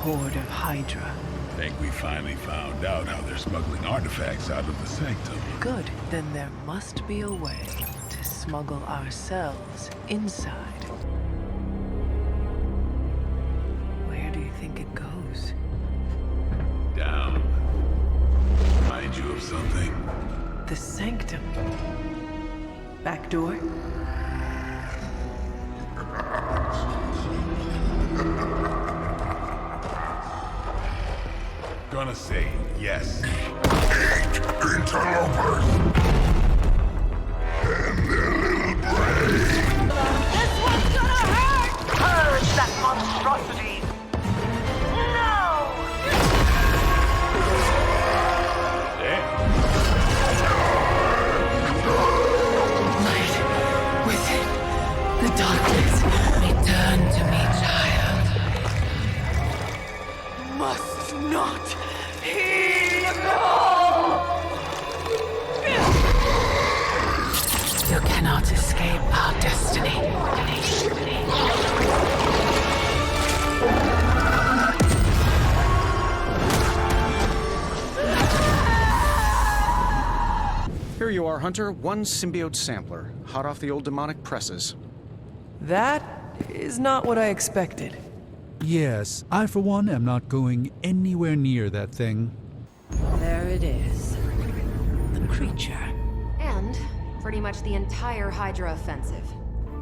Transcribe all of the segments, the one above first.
horde of Hydra. Think we finally found out how they're smuggling artifacts out of the Sanctum. Good. Then there must be a way to smuggle ourselves inside. Where do you think it goes? Down. Remind you of something? The Sanctum. Back door? Gonna say yes. 8 interlopers! And their little brains! This one's gonna hurt! Purge that monstrosity! No! Damn. Light within the darkness. Return to me, child. Must not heed. You cannot escape our destiny. Here you are, Hunter. One symbiote sampler, hot off the old demonic presses. That is not what I expected. Yes, I for one am not going anywhere near that thing. There it is. The creature. And pretty much the entire Hydra offensive.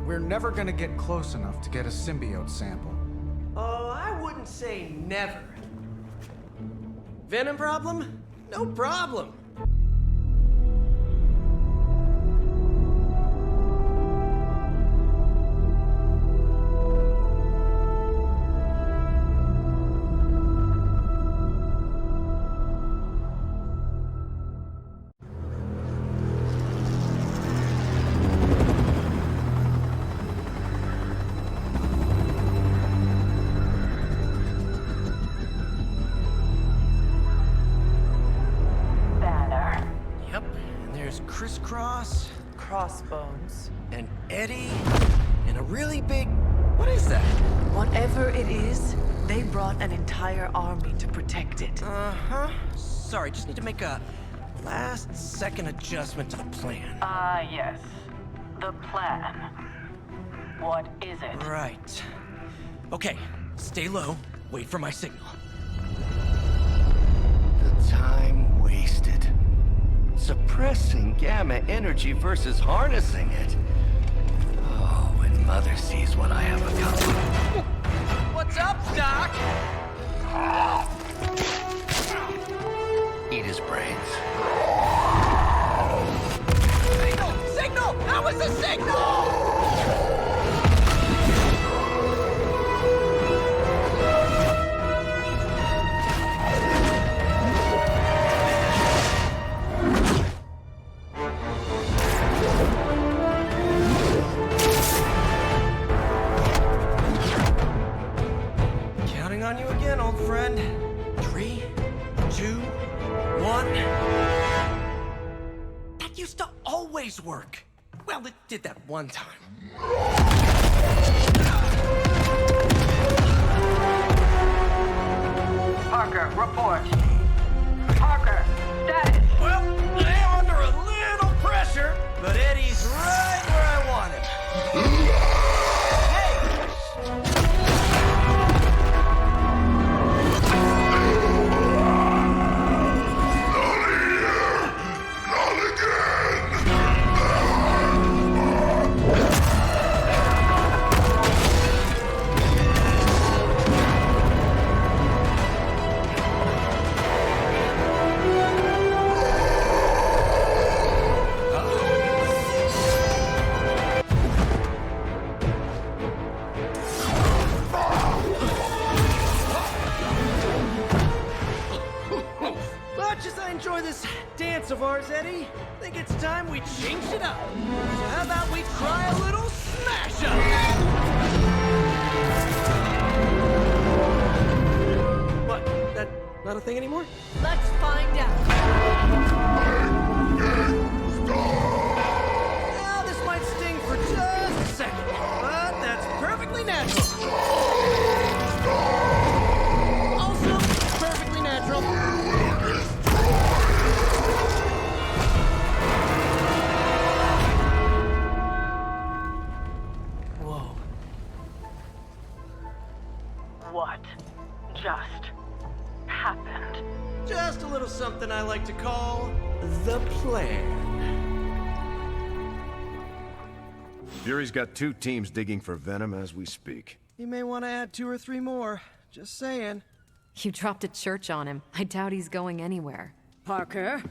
We're never gonna get close enough to get a symbiote sample. Oh, I wouldn't say never. Venom problem? No problem. Crisscross, Crossbones. and Eddie, and a really big... What is that? Whatever it is, they brought an entire army to protect it. Uh-huh. Sorry, just need to make a last-second adjustment to the plan. Yes. The plan. What is it? Right. Okay, stay low, wait for my signal. The time wasted. Suppressing gamma energy versus harnessing it. Oh, when Mother sees what I have become. What's up, Doc? Eat his brains. Signal! Signal! That was the signal! Counting on you again, old friend. 3, 2, 1. That used to always work. Well, it did that one time. Parker, report. Parker, status. Well, I am under a little pressure, but Eddie's right where I want him. Hey! Much as I enjoy this dance of ours, Eddie, I think it's time we changed it up. So how about we try a little smash up? What? That not a thing anymore? Let's find out. Well, this might sting for just a second, but that's perfectly natural. like to call the plan. Fury's got 2 teams digging for Venom as we speak. You may want to add 2 or 3 more. Just saying. You dropped a church on him. I doubt he's going anywhere. Parker,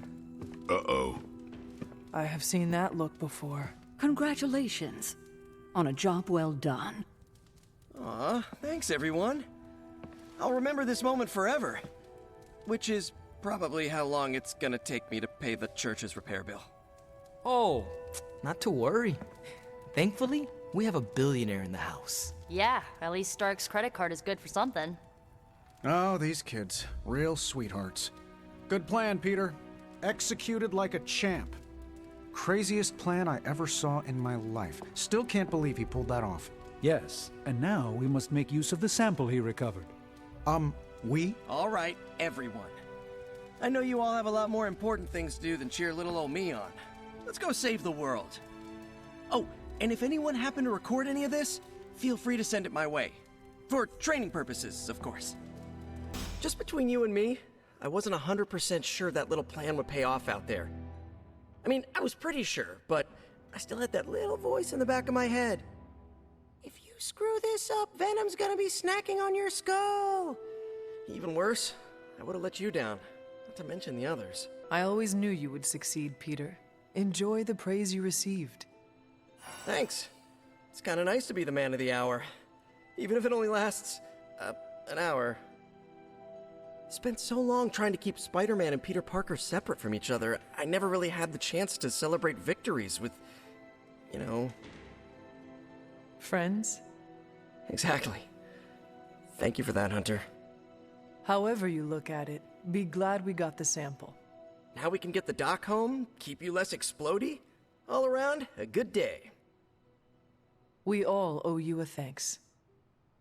Uh-oh. I have seen that look before. congratulations on a job well done. Aw, thanks everyone. I'll remember this moment forever. Which is probably how long it's gonna take me to pay the church's repair bill. Oh, not to worry. Thankfully, we have a billionaire in the house. Yeah, at least Stark's credit card is good for something. Oh, these kids. Real sweethearts. Good plan, Peter. Executed like a champ. Craziest plan I ever saw in my life. Still can't believe he pulled that off. Yes, and now we must make use of the sample he recovered. We? All right, everyone. I know you all have a lot more important things to do than cheer little old me on. Let's go save the world. Oh, and if anyone happened to record any of this, feel free to send it my way. For training purposes, of course. Just between you and me, I wasn't 100% sure that little plan would pay off out there. I mean, I was pretty sure, but I still had that little voice in the back of my head. If you screw this up, Venom's gonna be snacking on your skull. Even worse, I would have let you down, not to mention the others. I always knew you would succeed, Peter. Enjoy the praise you received. Thanks. It's kind of nice to be the man of the hour. Even if it only lasts, an hour. Spent so long trying to keep Spider-Man and Peter Parker separate from each other, I never really had the chance to celebrate victories with, you know... Friends? Exactly. Thank you for that, Hunter. However you look at it, be glad we got the sample. Now we can get the doc home, keep you less explodey. All around, a good day. We all owe you a thanks.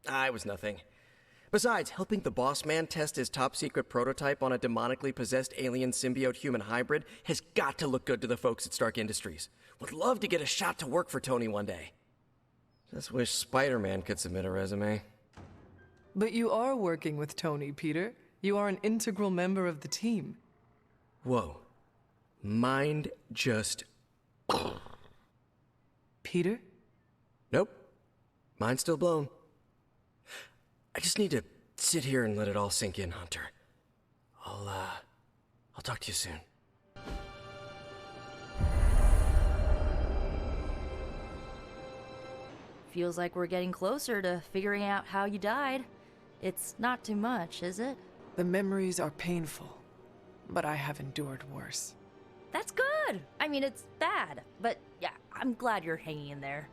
I was nothing. Besides, helping the boss man test his top-secret prototype on a demonically possessed alien symbiote-human hybrid has got to look good to the folks at Stark Industries. Would love to get a shot to work for Tony one day. Just wish Spider-Man could submit a resume. But you are working with Tony, Peter. You are an integral member of the team. Whoa. Mind just... Peter? Nope. Mind's still blown. I just need to sit here and let it all sink in, Hunter. I'll talk to you soon. Feels like we're getting closer to figuring out how you died. It's not too much, is it? The memories are painful, but I have endured worse. That's good! I mean, it's bad, but yeah, I'm glad you're hanging in there.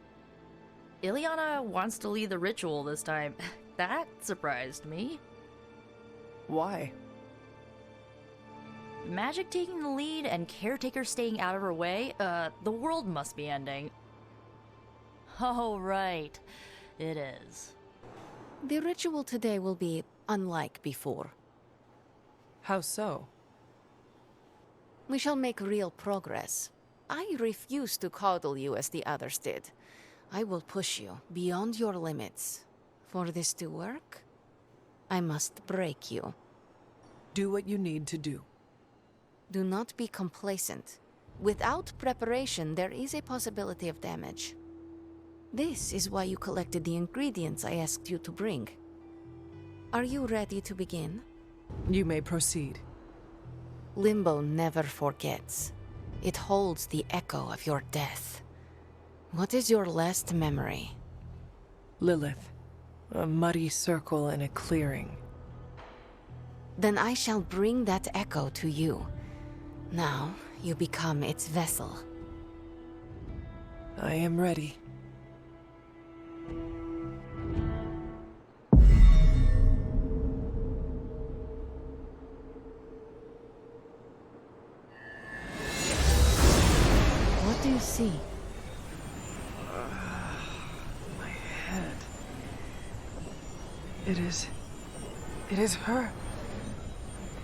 Ileana wants to lead the ritual this time. That surprised me. Why? Magic taking the lead and Caretaker staying out of her way? The world must be ending. Oh, right. It is. The ritual today will be unlike before. How so? We shall make real progress. I refuse to coddle you as the others did. I will push you beyond your limits. For this to work, I must break you. Do what you need to do. Do not be complacent. Without preparation, there is a possibility of damage. This is why you collected the ingredients I asked you to bring. Are you ready to begin? You may proceed. Limbo never forgets. It holds the echo of your death. What is your last memory? Lilith. A muddy circle in a clearing. Then I shall bring that echo to you. Now, you become its vessel. I am ready. What do you see? My head. It is her.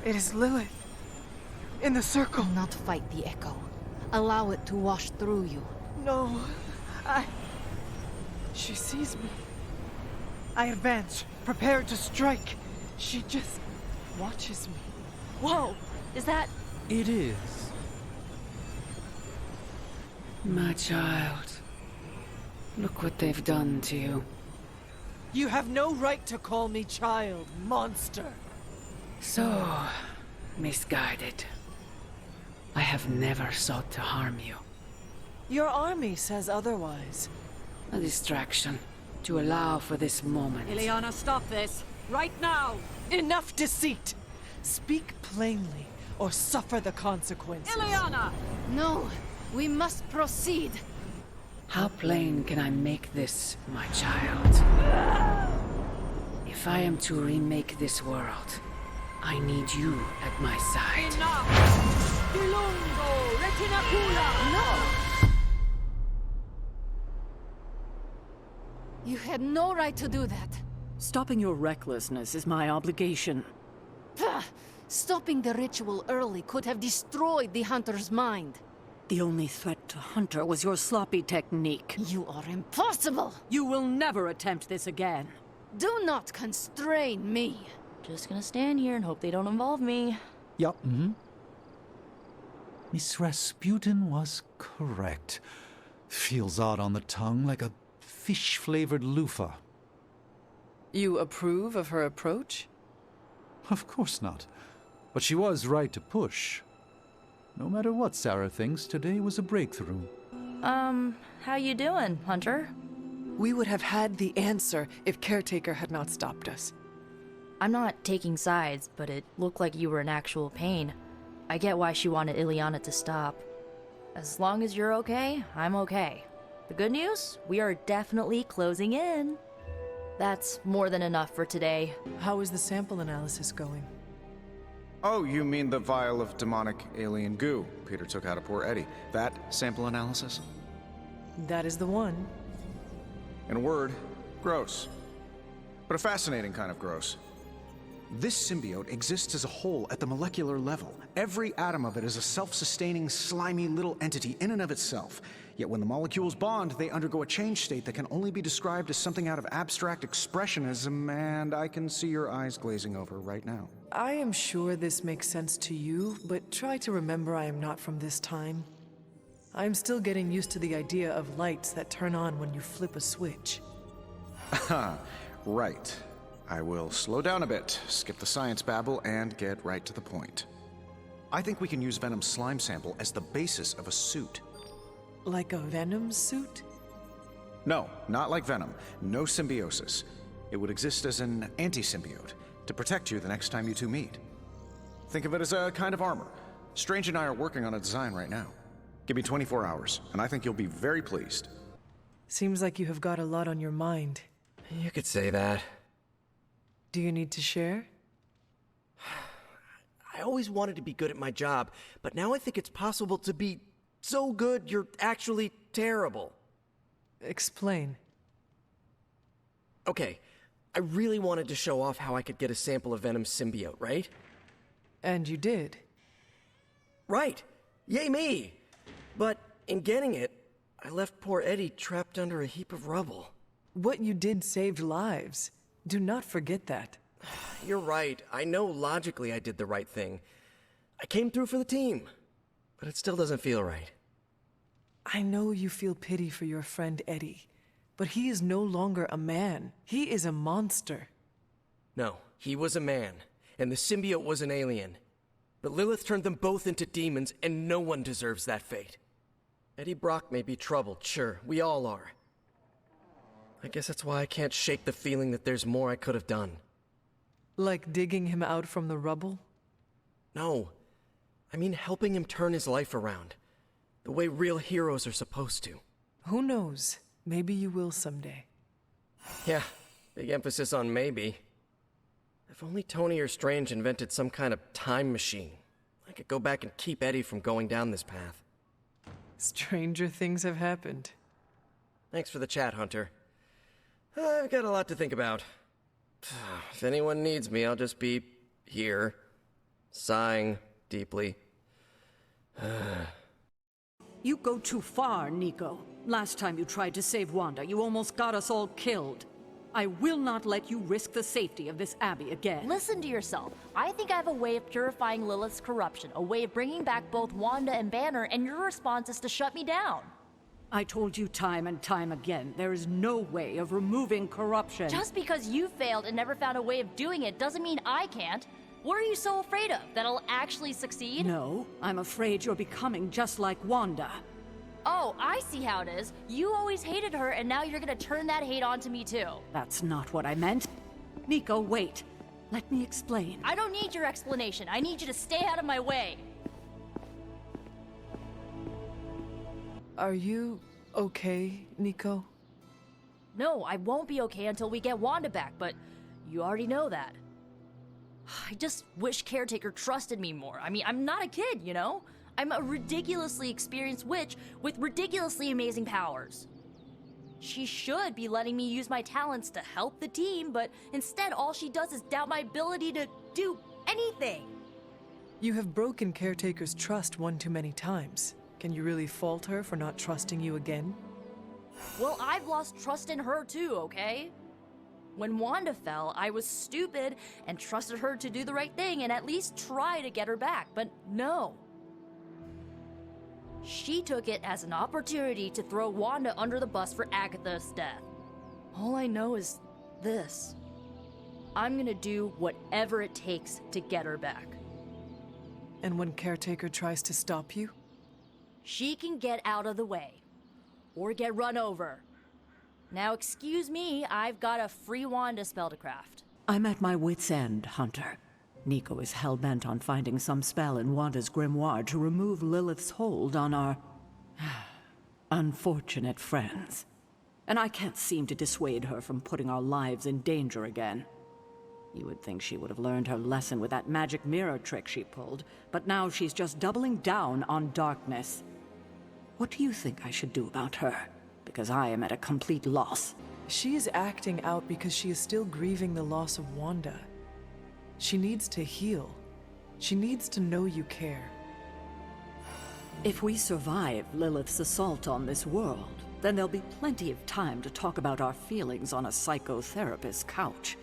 It is Lilith. In the circle. Do not fight the echo. Allow it to wash through you. No. She sees me. I advance, prepared to strike. She just watches me. Whoa! Is that It is. My child. Look what they've done to you. You have no right to call me child, monster. So, misguided. I have never sought to harm you. Your army says otherwise. A distraction to allow for this moment. Ileana, stop this. Right now! Enough deceit! Speak plainly, or suffer the consequences. Ileana! No, we must proceed. How plain can I make this, my child? If I am to remake this world, I need you at my side. No! You had no right to do that. Stopping your recklessness is my obligation. Stopping the ritual early could have destroyed the Hunter's mind. The only threat to Hunter was your sloppy technique. You are impossible! You will never attempt this again. Do not constrain me. Just gonna stand here and hope they don't involve me. Yup. Miss Rasputin was correct. Feels odd on the tongue, like a fish-flavored loofah. You approve of her approach? Of course not. But she was right to push. No matter what Sarah thinks, today was a breakthrough. How you doing, Hunter? We would have had the answer if Caretaker had not stopped us. I'm not taking sides, but it looked like you were in actual pain. I get why she wanted Ileana to stop. As long as you're okay, I'm okay. The good news? We are definitely closing in. That's more than enough for today. How is the sample analysis going? Oh, you mean the vial of demonic alien goo Peter took out of poor Eddie. That sample analysis? That is the one. In a word, gross. But a fascinating kind of gross. This symbiote exists as a whole at the molecular level. Every atom of it is a self-sustaining, slimy little entity in and of itself. Yet when the molecules bond, they undergo a change state that can only be described as something out of abstract expressionism, and I can see your eyes glazing over right now. I am sure this makes sense to you, but try to remember I am not from this time. I am still getting used to the idea of lights that turn on when you flip a switch. Right. I will slow down a bit, skip the science babble, and get right to the point. I think we can use Venom's slime sample as the basis of a suit. Like a Venom suit? No, not like Venom. No symbiosis. It would exist as an anti-symbiote, to protect you the next time you two meet. Think of it as a kind of armor. Strange and I are working on a design right now. Give me 24 hours, and I think you'll be very pleased. Seems like you have got a lot on your mind. You could say that. Do you need to share? I always wanted to be good at my job, but now I think it's possible to be so good you're actually terrible. Explain. Okay, I really wanted to show off how I could get a sample of Venom's symbiote, right? And you did. Right. Yay me! But in getting it, I left poor Eddie trapped under a heap of rubble. What you did saved lives. Do not forget that. You're right. I know logically I did the right thing. I came through for the team, but it still doesn't feel right. I know you feel pity for your friend Eddie, but he is no longer a man. He is a monster. No, he was a man, and the symbiote was an alien. But Lilith turned them both into demons, and no one deserves that fate. Eddie Brock may be troubled, sure, we all are. I guess that's why I can't shake the feeling that there's more I could have done. Like digging him out from the rubble? No. I mean helping him turn his life around. The way real heroes are supposed to. Who knows? Maybe you will someday. Yeah, big emphasis on maybe. If only Tony or Strange invented some kind of time machine, I could go back and keep Eddie from going down this path. Stranger things have happened. Thanks for the chat, Hunter. I've got a lot to think about. If anyone needs me, I'll just be here, sighing deeply. You go too far, Nico. Last time you tried to save Wanda, you almost got us all killed. I will not let you risk the safety of this abbey again. Listen to yourself. I think I have a way of purifying Lilith's corruption, a way of bringing back both Wanda and Banner, and your response is to shut me down. I told you time and time again, there is no way of removing corruption. Just because you failed and never found a way of doing it doesn't mean I can't. What are you so afraid of? That I'll actually succeed? No, I'm afraid you're becoming just like Wanda. Oh, I see how it is. You always hated her, and now you're gonna turn that hate onto me too. That's not what I meant. Nico, wait. Let me explain. I don't need your explanation. I need you to stay out of my way. Are you okay, Nico? No, I won't be okay until we get Wanda back, but you already know that. I just wish Caretaker trusted me more. I mean, I'm not a kid, you know? I'm a ridiculously experienced witch with ridiculously amazing powers. She should be letting me use my talents to help the team, but instead all she does is doubt my ability to do anything. You have broken Caretaker's trust one too many times. Can you really fault her for not trusting you again? Well, I've lost trust in her too, okay? When Wanda fell, I was stupid and trusted her to do the right thing and at least try to get her back, but no. She took it as an opportunity to throw Wanda under the bus for Agatha's death. All I know is this. I'm gonna do whatever it takes to get her back. And when Caretaker tries to stop you? She can get out of the way. Or get run over. Now excuse me, I've got a free Wanda spell to craft. I'm at my wit's end, Hunter. Nico is hell-bent on finding some spell in Wanda's grimoire to remove Lilith's hold on our unfortunate friends. And I can't seem to dissuade her from putting our lives in danger again. You would think she would have learned her lesson with that magic mirror trick she pulled, but now she's just doubling down on darkness. What do you think I should do about her? Because I am at a complete loss. She is acting out because she is still grieving the loss of Wanda. She needs to heal. She needs to know you care. If we survive Lilith's assault on this world, then there'll be plenty of time to talk about our feelings on a psychotherapist's couch.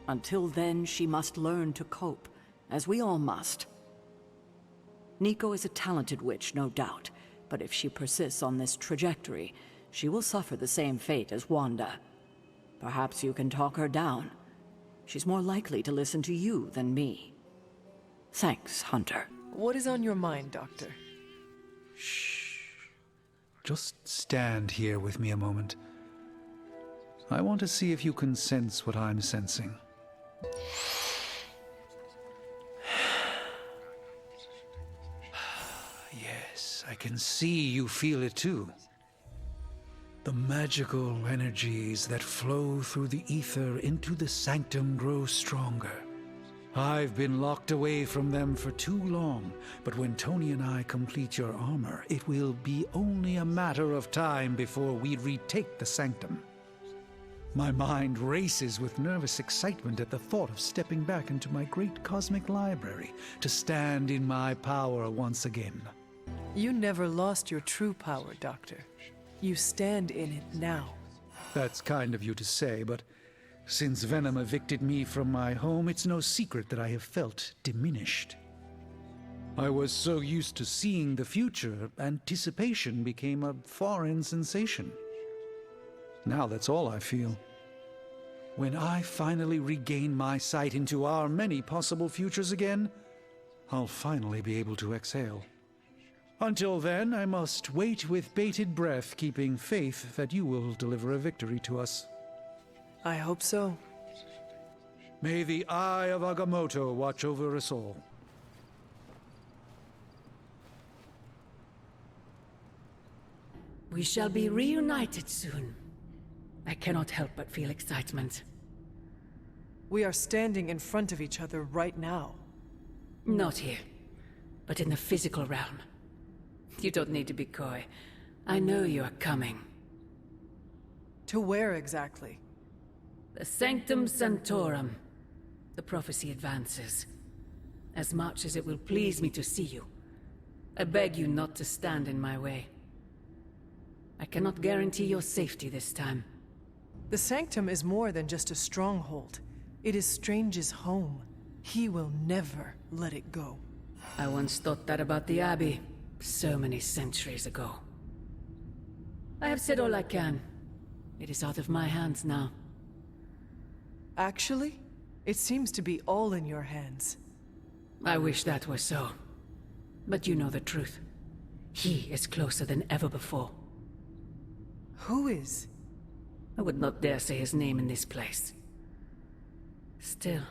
Until then, she must learn to cope, as we all must. Nico is a talented witch, no doubt, but if she persists on this trajectory, she will suffer the same fate as Wanda. Perhaps you can talk her down. She's more likely to listen to you than me. Thanks, Hunter. What is on your mind, Doctor? Shh. Just stand here with me a moment. I want to see if you can sense what I'm sensing. Yes, I can see you feel it too. The magical energies that flow through the ether into the Sanctum grow stronger. I've been locked away from them for too long, but when Tony and I complete your armor, it will be only a matter of time before we retake the Sanctum. My mind races with nervous excitement at the thought of stepping back into my great cosmic library to stand in my power once again. You never lost your true power, Doctor. You stand in it now. That's kind of you to say, but since Venom evicted me from my home, it's no secret that I have felt diminished. I was so used to seeing the future, anticipation became a foreign sensation. Now that's all I feel. When I finally regain my sight into our many possible futures again, I'll finally be able to exhale. Until then, I must wait with bated breath, keeping faith that you will deliver a victory to us. I hope so. May the Eye of Agamotto watch over us all. We shall be reunited soon. I cannot help but feel excitement. We are standing in front of each other right now. Not here, but in the physical realm. You don't need to be coy. I know you are coming. To where exactly? The Sanctum Sanctorum. The prophecy advances. As much as it will please me to see you, I beg you not to stand in my way. I cannot guarantee your safety this time, The Sanctum is more than just a stronghold. It is Strange's home. He will never let it go. I once thought that about the Abbey, so many centuries ago. I have said all I can. It is out of my hands now. Actually, it seems to be all in your hands. I wish that were so. But you know the truth. He is closer than ever before. Who is? I would not dare say his name in this place. Still,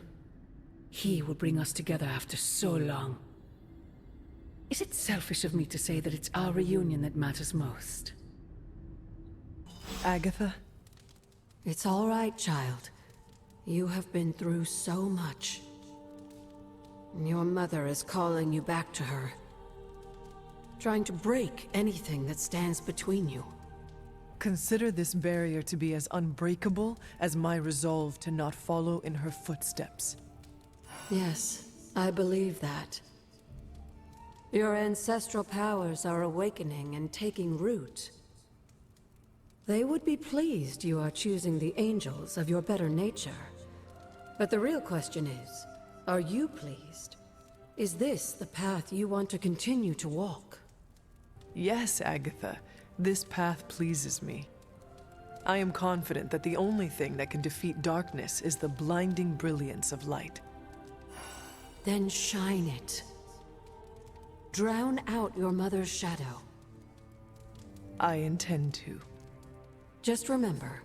he will bring us together after so long. Is it selfish of me to say that it's our reunion that matters most? Agatha? It's all right, child. You have been through so much. Your mother is calling you back to her. Trying to break anything that stands between you. Consider this barrier to be as unbreakable as my resolve to not follow in her footsteps. Yes, I believe that. Your ancestral powers are awakening and taking root. They would be pleased you are choosing the angels of your better nature. But the real question is, are you pleased? Is this the path you want to continue to walk? Yes, Agatha. This path pleases me. I am confident that the only thing that can defeat darkness is the blinding brilliance of light. Then shine it. Drown out your mother's shadow. I intend to. Just remember,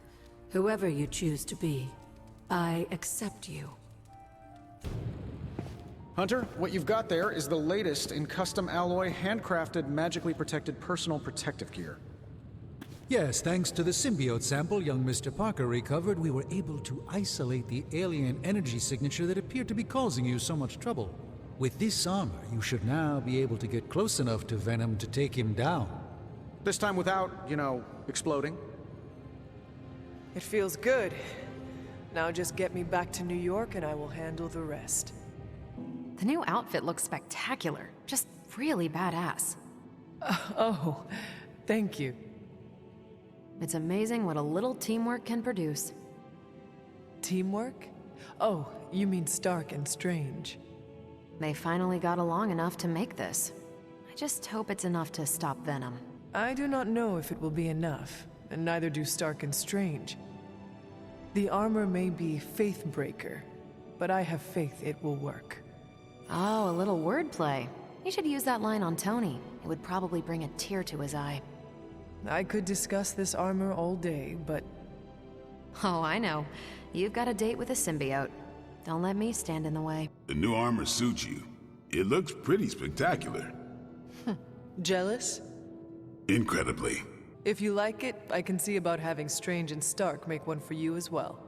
whoever you choose to be, I accept you. Hunter, what you've got there is the latest in custom alloy, handcrafted, magically protected personal protective gear. Yes, thanks to the symbiote sample young Mr. Parker recovered, we were able to isolate the alien energy signature that appeared to be causing you so much trouble. With this armor, you should now be able to get close enough to Venom to take him down. This time without, exploding. It feels good. Now just get me back to New York and I will handle the rest. The new outfit looks spectacular. Just really badass. Oh, thank you. It's amazing what a little teamwork can produce. Teamwork? Oh, you mean Stark and Strange. They finally got along enough to make this. I just hope it's enough to stop Venom. I do not know if it will be enough, and neither do Stark and Strange. The armor may be faith-breaker, but I have faith it will work. Oh, a little wordplay. You should use that line on Tony. It would probably bring a tear to his eye. I could discuss this armor all day, but... Oh, I know. You've got a date with a symbiote. Don't let me stand in the way. The new armor suits you. It looks pretty spectacular. Jealous? Incredibly. If you like it, I can see about having Strange and Stark make one for you as well.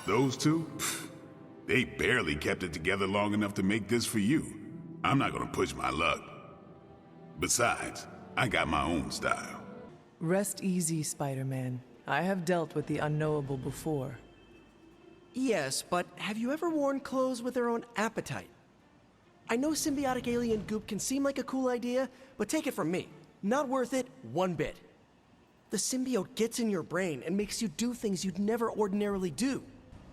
Those two? They barely kept it together long enough to make this for you. I'm not gonna push my luck. Besides, I got my own style. Rest easy, Spider-Man. I have dealt with the unknowable before. Yes, but have you ever worn clothes with their own appetite? I know symbiotic alien goop can seem like a cool idea, but take it from me. Not worth it one bit. The symbiote gets in your brain and makes you do things you'd never ordinarily do.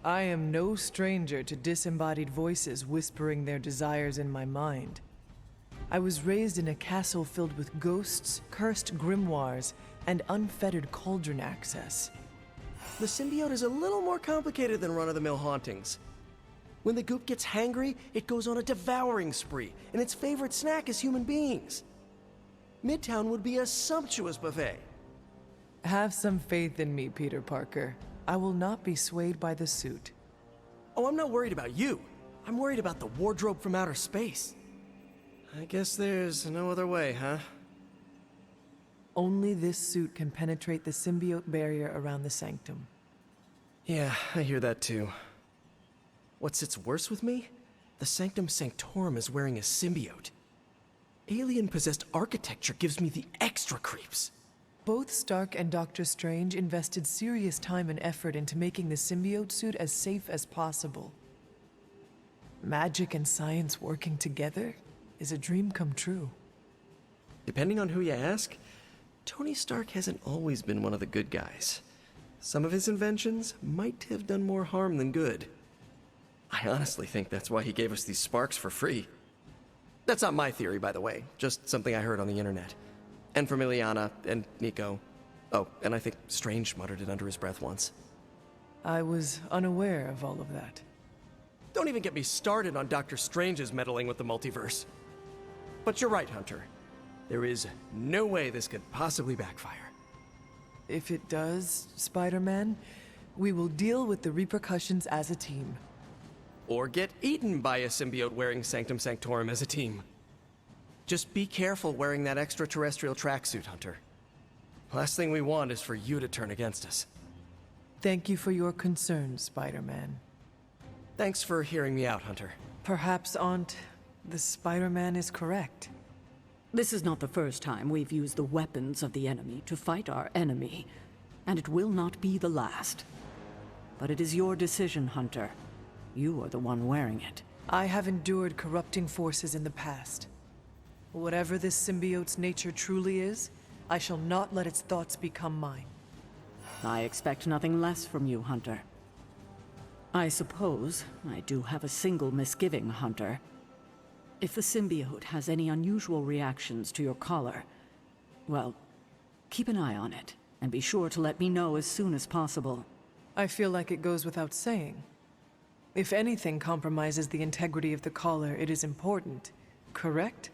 I am no stranger to disembodied voices whispering their desires in my mind. I was raised in a castle filled with ghosts, cursed grimoires, and unfettered cauldron access. The symbiote is a little more complicated than run-of-the-mill hauntings. When the goop gets hangry, it goes on a devouring spree, and its favorite snack is human beings. Midtown would be a sumptuous buffet. Have some faith in me, Peter Parker. I will not be swayed by the suit. Oh, I'm not worried about you. I'm worried about the wardrobe from outer space. I guess there's no other way, huh? Only this suit can penetrate the symbiote barrier around the Sanctum. Yeah, I hear that too. What sits worse with me? The Sanctum Sanctorum is wearing a symbiote. Alien-possessed architecture gives me the extra creeps. Both Stark and Dr. Strange invested serious time and effort into making the symbiote suit as safe as possible. Magic and science working together is a dream come true. Depending on who you ask, Tony Stark hasn't always been one of the good guys. some of his inventions might have done more harm than good. I honestly think that's why he gave us these sparks for free. That's not my theory, by the way, just something I heard on the internet. And from Ileana and Nico. Oh, and I think Strange muttered it under his breath once. I was unaware of all of that. Don't even get me started on Dr. Strange's meddling with the multiverse. But you're right, Hunter. There is no way this could possibly backfire. If it does, Spider-Man, we will deal with the repercussions as a team. Or get eaten by a symbiote wearing Sanctum Sanctorum as a team. Just be careful wearing that extraterrestrial tracksuit, Hunter. Last thing we want is for you to turn against us. Thank you for your concern, Spider-Man. Thanks for hearing me out, Hunter. Perhaps, Aunt, the Spider-Man is correct. This is not the first time we've used the weapons of the enemy to fight our enemy, and it will not be the last. But it is your decision, Hunter. You are the one wearing it. I have endured corrupting forces in the past. Whatever this symbiote's nature truly is, I shall not let its thoughts become mine. I expect nothing less from you, Hunter. I suppose I do have a single misgiving, Hunter. If the symbiote has any unusual reactions to your collar, well, keep an eye on it, and be sure to let me know as soon as possible. I feel like it goes without saying. If anything compromises the integrity of the collar, it is important, correct?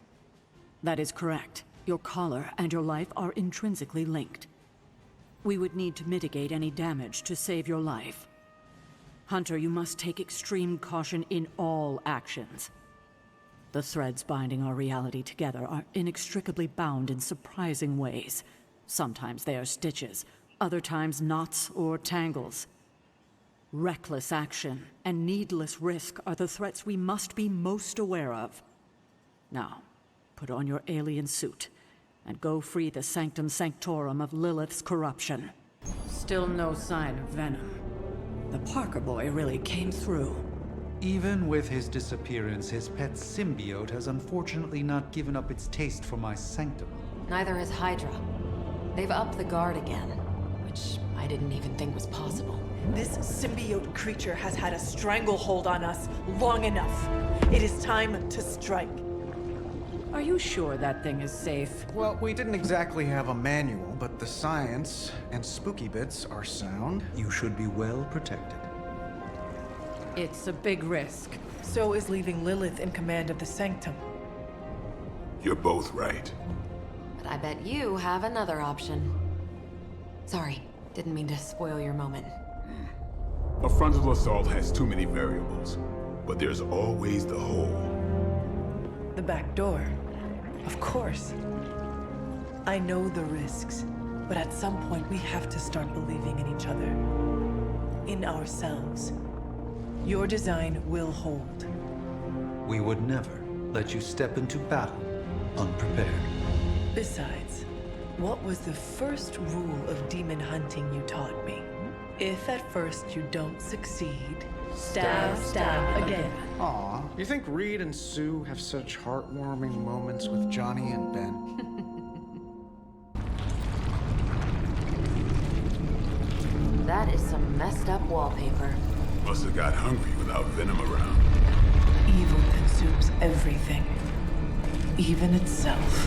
That is correct. Your collar and your life are intrinsically linked. We would need to mitigate any damage to save your life. Hunter, you must take extreme caution in all actions. The threads binding our reality together are inextricably bound in surprising ways. Sometimes they are stitches, other times knots or tangles. Reckless action and needless risk are the threats we must be most aware of. Now, put on your alien suit and go free the Sanctum Sanctorum of Lilith's corruption. Still no sign of Venom. The Parker boy really came through. Even with his disappearance, his pet symbiote has unfortunately not given up its taste for my sanctum. Neither has Hydra. They've upped the guard again, which I didn't even think was possible. This symbiote creature has had a stranglehold on us long enough. It is time to strike. Are you sure that thing is safe? Well, we didn't exactly have a manual, but the science and spooky bits are sound. You should be well protected. It's a big risk. So is leaving Lilith in command of the Sanctum. You're both right. But I bet you have another option. Sorry, didn't mean to spoil your moment. A frontal assault has too many variables, but there's always the hole. The back door. Of course. I know the risks, but at some point we have to start believing in each other. In ourselves. Your design will hold. We would never let you step into battle unprepared. Besides, what was the first rule of demon hunting you taught me? If at first you don't succeed, stab again. Aw, you think Reed and Sue have such heartwarming moments with Johnny and Ben? That is some messed up wallpaper. Must have got hungry without Venom around. Evil consumes everything, even itself.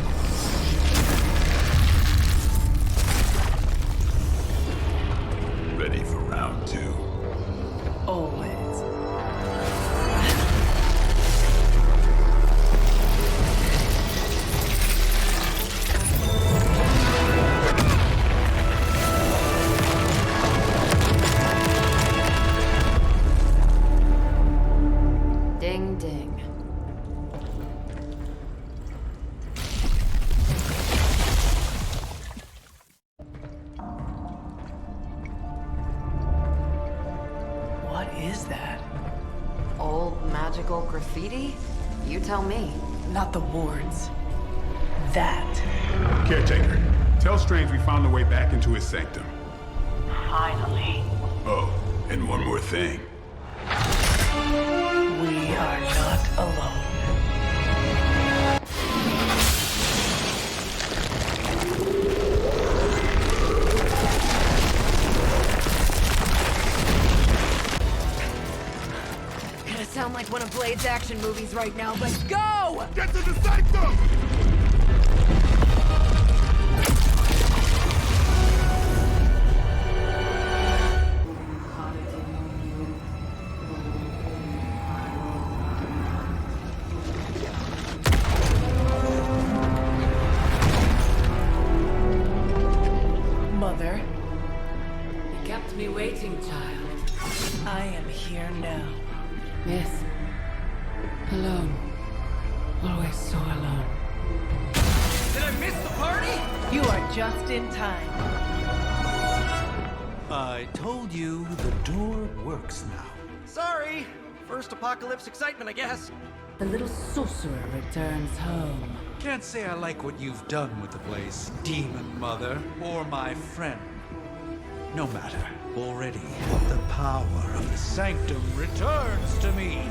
Ready for round two? Always. Ding ding. What is that? Old magical graffiti? You tell me. Not the wards. That. Caretaker, tell Strange we found a way back into his sanctum. Finally. Oh, and one more thing. We are not alone. is one of Blade's action movies right now, but go! Get to the Sanctum! Mother, You kept me waiting, child. I am here now. Yes. Alone. Always so alone. Did I miss the party? You are just in time. I told you the door works now. Sorry. First apocalypse excitement, I guess. The little sorcerer returns home. Can't say I like what you've done with the place, Demon Mother, or my friend. No matter. Already, the power of the Sanctum returns to me.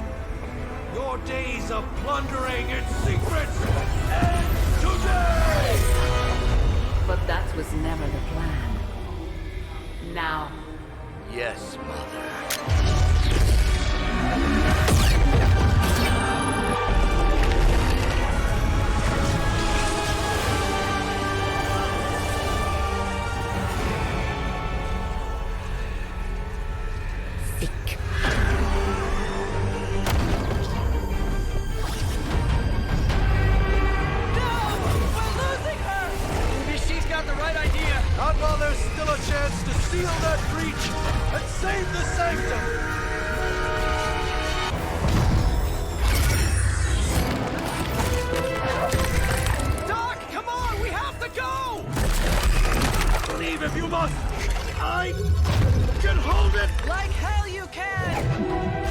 Your days of plundering its secrets end today! But that was never the plan. Now, Yes, Mother. Maybe she's got the right idea. Not while there's still a chance to seal that breach and save the Sanctum! Doc, come on, we have to go! Leave if you must! I can hold it! Like hell you can!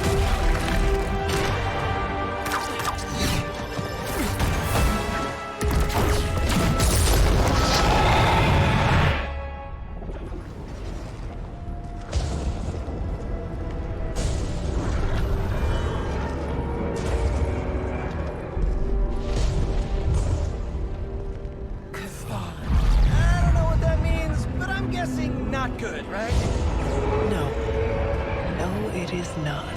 I don't know what that means, but I'm guessing not good, right? No. No, it is not.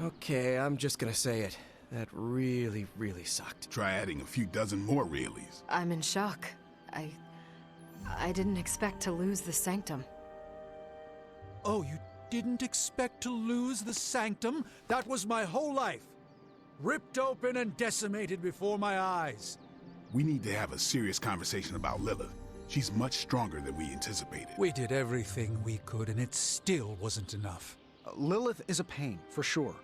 Okay, I'm just gonna say it. That really, really sucked. Try adding a few dozen more reallys. I'm in shock. I didn't expect to lose the Sanctum. Oh, you didn't expect to lose the Sanctum? That was my whole life. Ripped open and decimated before my eyes. We need to have a serious conversation about Lilith. She's much stronger than we anticipated. We did everything we could, and it still wasn't enough. Lilith is a pain, for sure.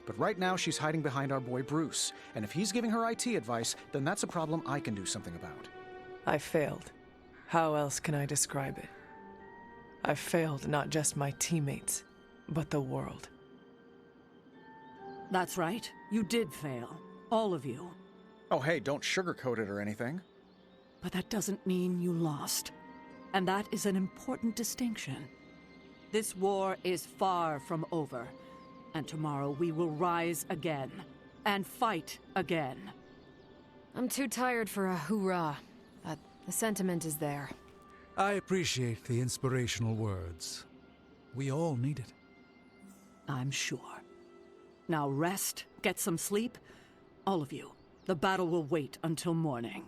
But right now, she's hiding behind our boy Bruce. And if he's giving her IT advice, then that's a problem I can do something about. I failed. How else can I describe it? I failed not just my teammates, but the world. That's right. You did fail. All of you. Oh, hey, don't sugarcoat it or anything. But that doesn't mean you lost. And that is an important distinction. This war is far from over. And tomorrow we will rise again. And fight again. I'm too tired for a hoorah, but the sentiment is there. I appreciate the inspirational words. We all need it. I'm sure. Now rest, get some sleep. All of you. The battle will wait until morning.